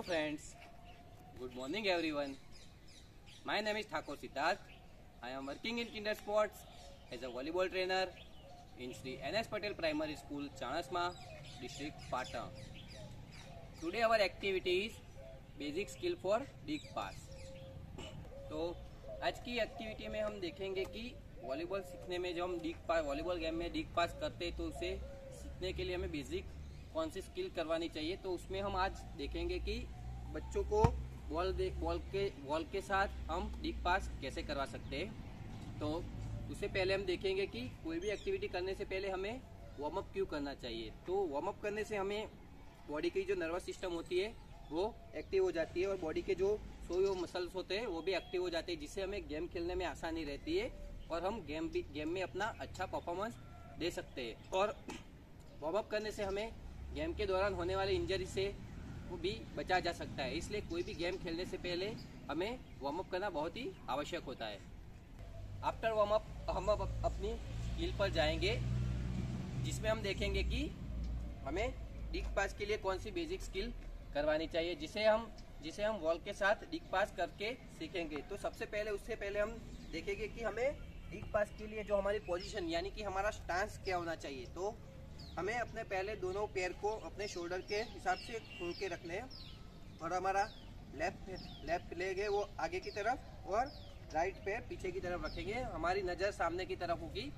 Hello friends, good morning everyone. My name is Thakur Siddharth. I am working in Kinder Sports as a volleyball trainer in Sri N.S. Patel Primary School, Chanasma, District Patan. Today our activity is basic skill for dig pass. तो आज की activity में हम देखेंगे कि volleyball सीखने में जो हम वॉलीबॉल गेम में डिग पास करते हैं तो उसे सीखने के लिए हमें बेसिक कौन सी स्किल करवानी चाहिए। तो उसमें हम आज देखेंगे कि बच्चों को बॉल के साथ हम डिग पास कैसे करवा सकते हैं। तो उससे पहले हम देखेंगे कि कोई भी एक्टिविटी करने से पहले हमें वार्म अप क्यों करना चाहिए। तो वार्म अप करने से हमें बॉडी की जो नर्वस सिस्टम होती है वो एक्टिव हो जाती है और बॉडी के जो मसल्स होते हैं वो भी एक्टिव हो जाते हैं, जिससे हमें गेम खेलने में आसानी रहती है और हम गेम में अपना अच्छा परफॉर्मेंस दे सकते हैं। और वार्म अप करने से हमें गेम के दौरान होने वाले इंजरी से वो भी बचा जा सकता है। इसलिए कोई भी गेम खेलने से पहले हमें वार्म अप करना बहुत ही आवश्यक होता है। आफ्टर वार्म अप हम अब अपनी स्किल पर जाएंगे, जिसमें हम देखेंगे कि हमें डिग पास के लिए कौन सी बेसिक स्किल करवानी चाहिए, जिसे हम बॉल के साथ डिग पास करके सीखेंगे। तो उससे पहले हम देखेंगे कि हमें डिग पास के लिए जो हमारी पोजीशन यानी कि हमारा स्टांस क्या होना चाहिए। तो हमें अपने पहले दोनों पैर को अपने शोल्डर के हिसाब से खोल के रखने हैं और हमारा लेफ्ट लेग है वो आगे की तरफ और राइट पैर पीछे की तरफ रखेंगे। हमारी नज़र सामने की तरफ होगी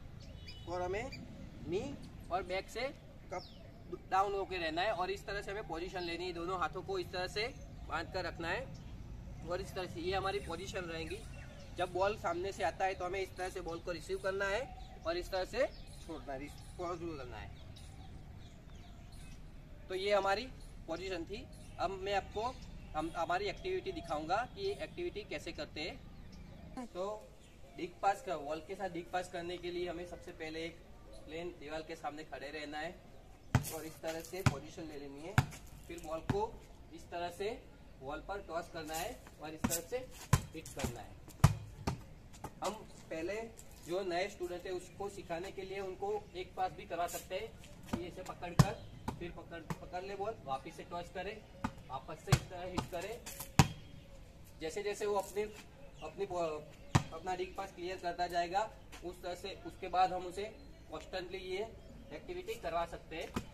और हमें नी और बैक से कप डाउन होके रहना है और इस तरह से हमें पोजीशन लेनी है। दोनों हाथों को इस तरह से बांध कर रखना है और इस तरह से ये हमारी पोजीशन रहेंगी। जब बॉल सामने से आता है तो हमें इस तरह से बॉल को रिसीव करना है और इस तरह से छोड़ना है, करना है। तो ये हमारी पोजीशन थी। अब मैं आपको हमारी एक्टिविटी दिखाऊंगा कि ये एक्टिविटी कैसे करते हैं। तो डिग पास का बॉल के साथ डिग पास करने के लिए हमें सबसे पहले एक प्लेन दीवार के सामने खड़े रहना है और इस तरह से पोजीशन ले लेनी है। फिर बॉल को इस तरह से बॉल पर टॉस करना है और इस तरह से हिट करना है। हम पहले जो नए स्टूडेंट है उसको सिखाने के लिए उनको एक पास भी करा सकते हैं। ये इसे पकड़कर फिर पकड़ ले बॉल, वापिस से टॉस करे, वापस से इस तरह हिट करे। जैसे जैसे वो अपना डिग पास क्लियर करता जाएगा उस तरह से उसके बाद हम उसे कॉन्स्टेंटली ये एक्टिविटी करवा सकते हैं।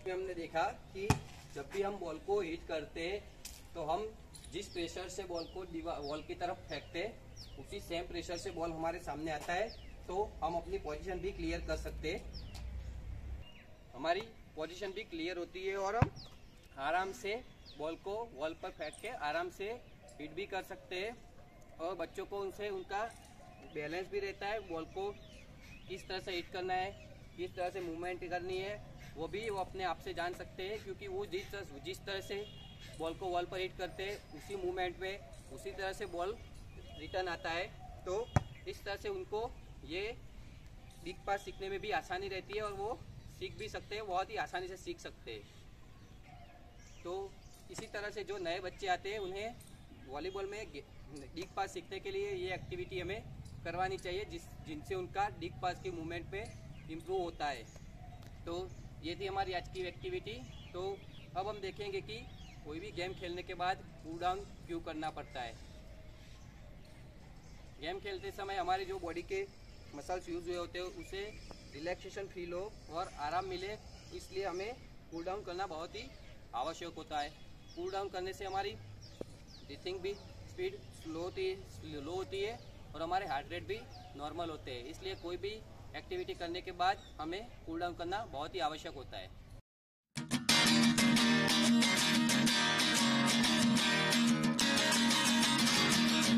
हमने देखा कि जब भी हम बॉल को हिट करते हैं तो हम जिस प्रेशर से बॉल को वॉल की तरफ फेंकते हैं उसी सेम प्रेशर से बॉल हमारे सामने आता है तो हम अपनी पोजीशन भी क्लियर कर सकते हैं। हमारी पोजीशन भी क्लियर होती है और हम आराम से बॉल को वॉल पर फेंक के आराम से हिट भी कर सकते हैं और बच्चों को उनसे उनका बैलेंस भी रहता है। बॉल को किस तरह से हिट करना है, किस तरह से मूवमेंट करनी है वो अपने आप से जान सकते हैं, क्योंकि वो जिस तरह से बॉल को वॉल पर हिट करते हैं उसी मूवमेंट में उसी तरह से बॉल रिटर्न आता है। तो इस तरह से उनको ये डिग पास सीखने में भी आसानी रहती है और वो सीख भी सकते हैं, बहुत ही आसानी से सीख सकते हैं। तो इसी तरह से जो नए बच्चे आते हैं उन्हें वॉलीबॉल में डिग पास सीखने के लिए ये एक्टिविटी हमें करवानी चाहिए, जिनसे उनका डिग पास की मूवमेंट में इम्प्रूव होता है। तो ये थी हमारी आज की एक्टिविटी। तो अब हम देखेंगे कि कोई भी गेम खेलने के बाद कूल डाउन क्यों करना पड़ता है। गेम खेलते समय हमारे जो बॉडी के मसल्स यूज हुए होते हैं उसे रिलैक्सेशन फील हो और आराम मिले, इसलिए हमें कूल डाउन करना बहुत ही आवश्यक होता है। कूल डाउन करने से हमारी ब्रीथिंग भी स्पीड लो होती है और हमारे हार्ट रेट भी नॉर्मल होते हैं। इसलिए कोई भी एक्टिविटी करने के बाद हमें कूल डाउन करना बहुत ही आवश्यक होता है।